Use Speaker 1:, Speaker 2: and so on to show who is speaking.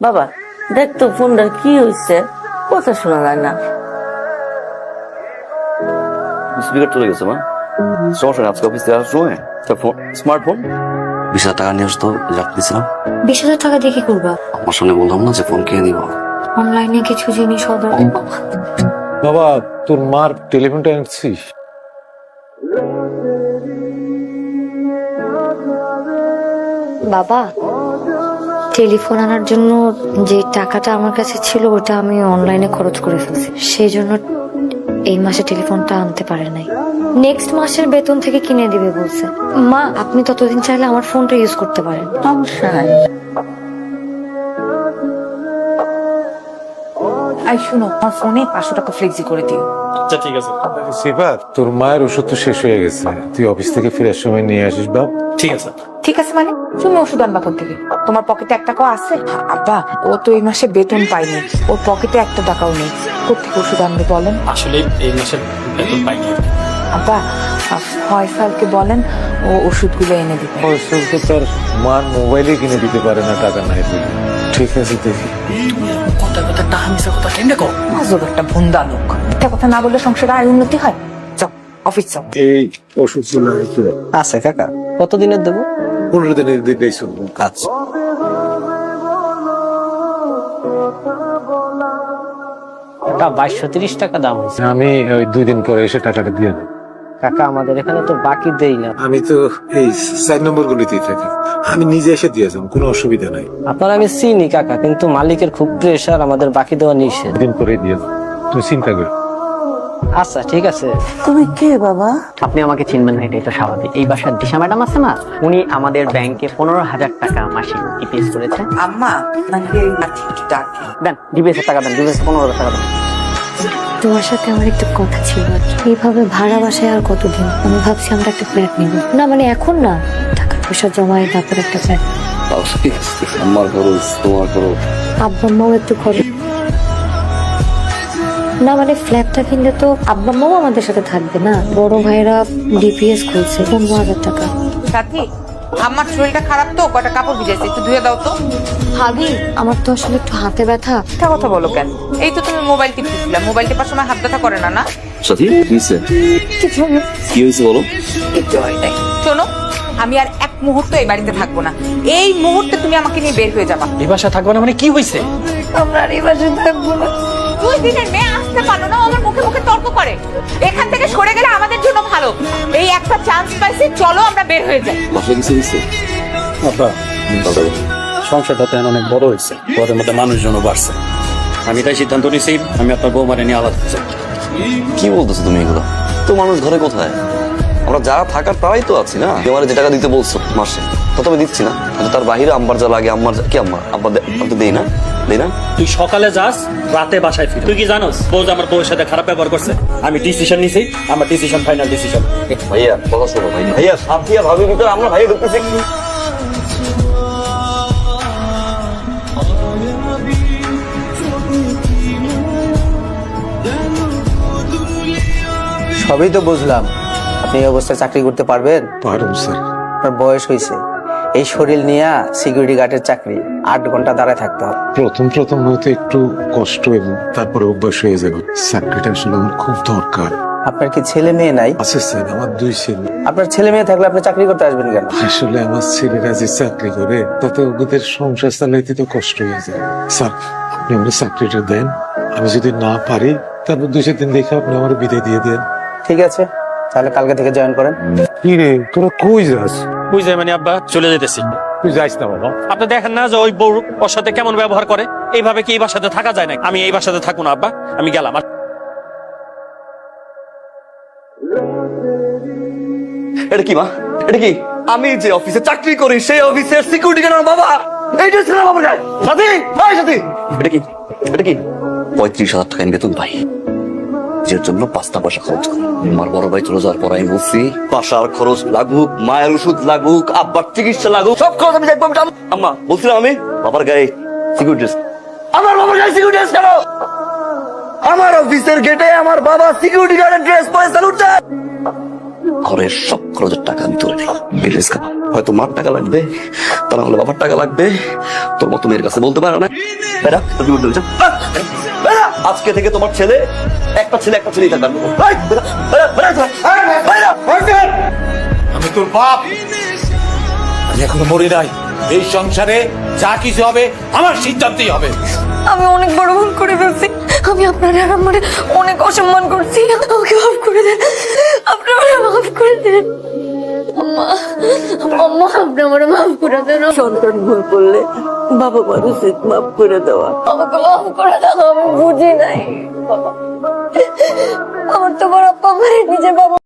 Speaker 1: বাবা দেখ তো ফোনটা কি হয়েছে, কথা শোনা যায় না।
Speaker 2: স্পিকার চলে গেছে মা, সমস্যা নেই, আজকে অফিস থেকে আসার সময় ফোন, স্মার্টফোন 20,000 টাকা নিয়ে আসতো, রাখতেছিলাম।
Speaker 3: 20,000 টাকা দিয়ে কি করবা?
Speaker 2: আমার সামনে বললাম না যে ফোন কিনে দিব।
Speaker 3: অনলাইনে কিছু জিনিস অর্ডার।
Speaker 4: বাবা তোর মার টেলিফোনটা আনছিস?
Speaker 3: বাবা, টেলিফোন আনার জন্য যে টাকাটা আমার কাছে ছিল ওটা আমি অনলাইনে খরচ করে ফেলছি, সেই জন্য এই মাসে টেলিফোনটা আনতে পারে নাই। নেক্সট মাসের বেতন থেকে কিনে দিবে বলছে। মা, আপনি ততদিন চাইলে আমার ফোনটা ইউজ করতে পারেন।
Speaker 1: সমস্যা নাই।
Speaker 5: আই শুনো, আমার ফোনে 500 টাকা ফ্লেক্সি করে দিও।
Speaker 6: আচ্ছা ঠিক আছে,
Speaker 4: সেবার তোর মায়ের ওষুধ তো শেষ হয়ে গেছে, তুই অফিস থেকে ফেরার সময় নিয়ে আসিস বাপ।
Speaker 6: ঠিক আছে।
Speaker 5: ঠিক আছে মানে তুমি ওষুধ আনবা কোথা থেকে? তোমার পকেটে 1 টাকাও আছে? আব্বা, ও তো এই মাসে বেতন পাইনি, ওর পকেটে 1 টাকাও নেই, কোথেকে ওষুধ আনবে বলেন?
Speaker 6: আসলে এই মাসের বেতন পাইনি।
Speaker 5: আব্বা, ফয়সালকে বলেন ও ওষুধগুলো এনে দিবে।
Speaker 4: ফয়সল তো তার মার মোবাইলে কিনে দিতে পারে না, টাকা নাই বলে। ঠিক আছে দেখি।
Speaker 6: কথা কথা টাকা মিশা কথা কেমনে কও?
Speaker 5: আজব একটা ভুন্দা লোক, একটা কথা না বললে সংসারে আয় উন্নতি হয়? যাও অফিস যাও।
Speaker 4: এই ওষুধগুলো
Speaker 7: আছে কাকা, কতদিনের দেবো?
Speaker 4: 15 দিনের দিলেই চলবে।
Speaker 7: আচ্ছা। ওটা 2230 টাকা দাম হয়েছে।
Speaker 4: আমি ওই 2 দিন পরে এসে টাকাটা দিয়ে দেবো।
Speaker 7: কাকা আমাদের এখানে তো বাকি দেই না।
Speaker 4: আমি তো এই 4 নম্বর গুলিতেই থাকি, আমি নিজে এসে দিয়ে যাবো, কোনো অসুবিধা নাই।
Speaker 7: আপনার আমি চিনি কাকা, কিন্তু মালিকের খুব প্রেশার, আমাদের বাকি দেওয়া নিষেধ।
Speaker 4: দিন পরে দিয়ে দেবো, তুমি চিন্তা করো।
Speaker 7: আচ্ছা ঠিক আছে।
Speaker 1: তুমি কে বাবা?
Speaker 8: আপনি আমাকে চিনবেন না, এটাই তো স্বাভাবিক। এই বাসার দিশা ম্যাডাম আছে না, উনি আমাদের ব্যাংকে 15,000 টাকা মাসিক ইপিএস করেছে।
Speaker 5: আম্মা নাকি ডাকে?
Speaker 8: দেন ডিবিএস টাকা দেন, ডিবিএস 15,000 টাকা দেন।
Speaker 3: তোমার সাথে আমার একটু কথা ছিল। এইভাবে ভাড়া বাসায় আর কতদিন? আমি ভাবছি আমরা একটা ফ্ল্যাট নিব। না মানে এখন না, টাকা পয়সা জমায় তারপর একটা ফ্ল্যাট।
Speaker 2: আমার খরচ, তোমার খরচ।
Speaker 3: আব্বা আম্মাও একটু করে না, মানে ফ্ল্যাটটা কিনলে তো আব্বা আম্মাও আমাদের সাথে থাকবে না। বড় ভাইরা ডিপিএস খুলছে 15,000 টাকা।
Speaker 5: সাথী, আমার শরীরটা খারাপ তো, কটা কাপড় ভিজেছে, একটু ধুয়ে দাও তো।
Speaker 3: ভাবি, আমার তো আসলে একটু হাতে ব্যথা।
Speaker 5: মিথ্যা কথা বলো কেন? এই তো তুমি মোবাইল টিপতেছিলা, মোবাইল টিপার সময় হাত ব্যথা করে না? না
Speaker 2: সাথী কি হয়েছে?
Speaker 3: কিছু না।
Speaker 2: কি হয়েছে বলো?
Speaker 5: একটু হয় নাই। শোনো, আমি আর 1 মুহূর্ত এই বাড়িতে থাকবো না। এই মুহূর্তে তুমি আমাকে নিয়ে বের হয়ে যাবা।
Speaker 6: এই বাসা থাকবে না মানে কি হয়েছে?
Speaker 3: আমরা আর এই বাসায় থাকবো না।
Speaker 5: 2 দিনের মেয়ে আসতে পারো না, আমার মুখে মুখে তর্ক করে। এখান থেকে সরে গেলে আমাদের জন্য ভালো। এই একটা চান্স পাইছি, চলো আমরা বের হয়ে যাই।
Speaker 2: বাসা কিছু হয়েছে?
Speaker 6: আব্বা, সংসারটা তো অনেক বড় হয়েছে, ঘরের মধ্যে মানুষজনও বাড়ছে। আমি তাই সিদ্ধান্ত নিয়েছি, আমি আপনার বৌমারে নিয়ে আলাদা হতে চাই।
Speaker 2: কি বলতেছো তুমি এগুলো? তো মানুষ ঘরে কোথায়? আমরা যারা থাকার তারাই তো আছি না। তোমার যে টাকা দিতে বলছো মাসে, তা তো আমি দিচ্ছি না। কিন্তু তার বাহিরে আম্বার যা লাগে, আম্মার কি আম্মা আব্বা আমি দেই না, দেই না।
Speaker 6: তুই সকালে যাস, রাতে বাসায় ফির। তুই কি জানোস বউ যে আমার বউয়ের সাথে খারাপ ব্যবহার করছে? আমি ডিসিশন নিয়েছি, আমার ডিসিশন ফাইনাল ডিসিশন।
Speaker 2: ভাইয়া কথা শোনো, ভাইয়া সাথী আর ভাবির ভিতরে আমরা ভাইয়া ঢুকতেছি।
Speaker 7: সবই তো বুঝলাম, আপনি এই অবস্থায় চাকরি করতে পারবেন?
Speaker 4: পারুম স্যার।
Speaker 7: আপনার বয়স হয়েছে, এই শরীর নিয়ে সিকিউরিটি গার্ডের চাকরি 8 ঘন্টা দাঁড়ায় থাকতে হবে।
Speaker 4: প্রথম হয়তো একটু কষ্ট এবং তারপরে অভ্যাস হয়ে যাবে। চাকরিটা আসলে আমার খুব দরকার।
Speaker 7: আপনার কি ছেলে মেয়ে নাই?
Speaker 4: আছে স্যার, আমার 2 ছেলে।
Speaker 7: আপনার ছেলে মেয়ে থাকলে আপনি চাকরি করতে আসবেন কেন?
Speaker 4: আসলে আমার ছেলেরা যে চাকরি করে তাতে ওদের সংসার চালাইতে তো কষ্ট হয়ে যায়। স্যার আপনি আমার চাকরিটা দেন, আমি যদি না পারি তারপর 2-4 দিন দেখে আপনি আমার বিদায় দিয়ে দেন।
Speaker 7: ঠিক আছে, তাহলে কালকে থেকে জয়েন করেন।
Speaker 4: কি রে তোরা কই যাস?
Speaker 6: বুঝ যায় মানে আব্বা, চলে যেতেছি।
Speaker 4: তুই যাইস না বাবা।
Speaker 6: আপনি দেখেন না যে ওই বউ ওর সাথে কেমন ব্যবহার করে? এইভাবে কি এই বাসাতে থাকা যায় না? আমি এই বাসাতে থাকবো না আব্বা, আমি গেলাম।
Speaker 2: এটা কি মা? এটা কি? আমি যে অফিসে চাকরি করি সেই অফিসের সিকিউরিটি গার্ড আমার বাবা। এইটা ছিল বাবা যায়। সাথী, ভাই সাথী। এটা কি? এটা কি? 35,000 টাকা বেতন পাই, যে জন্য 5টা পয়সা খরচ করি। আমার বড় ভাই চলে যাওয়ার পর আমি বলছি বাসার খরচ লাগুক, মায়ের ওষুধ লাগুক, আব্বার চিকিৎসা লাগুক, সব খরচ আমি দেখবো। আম্মা বলছিলাম আমি বাবার গায়ে সিকিউরিটি, আমার বাবার গায়ে সিকিউরিটি কেন? আমার অফিসের গেটে আমার বাবা সিকিউরিটি গার্ডের ড্রেস পরে স্যালুট দেয়। ঘরের সব খরচের টাকা আমি তুলে নেই। বিজনেস খাবো, হয়তো মার টাকা লাগবে, তা না হলে বাবার টাকা লাগবে। তোর মতো মেয়ের কাছে বলতে পারো না। বেড়া, তুমি বলতে চাও? বেড়া, আজকে থেকে তোমার ছেলে একটা ছেলেই থাকবে। এই, বেড়া, বেড়া, বেড়া, বেড়া, বেড়া।
Speaker 4: আমি তোর বাপ, আমি এখনো মরি নাই। এই সংসারে যা কিছু হবে আমার সিদ্ধান্তই হবে।
Speaker 3: আমি অনেক বড় ভুল করে ফেলছি। আমি আপনার আর আমার অনেক অসম্মান করছি। আমাকে মাফ করে দেন, আপনি আমাকে মাফ করে দেন। আম্মা, আম্মা, আপনি আমার মাফ করে দেন।
Speaker 1: সন্তান ভুল করলে বাবা মার উচিত মাফ করে দেওয়া।
Speaker 3: আমাকে মাফ করে দাও, আমি বুঝি নাই। আমার তো বড় আব্বা আমার নিজে বাবা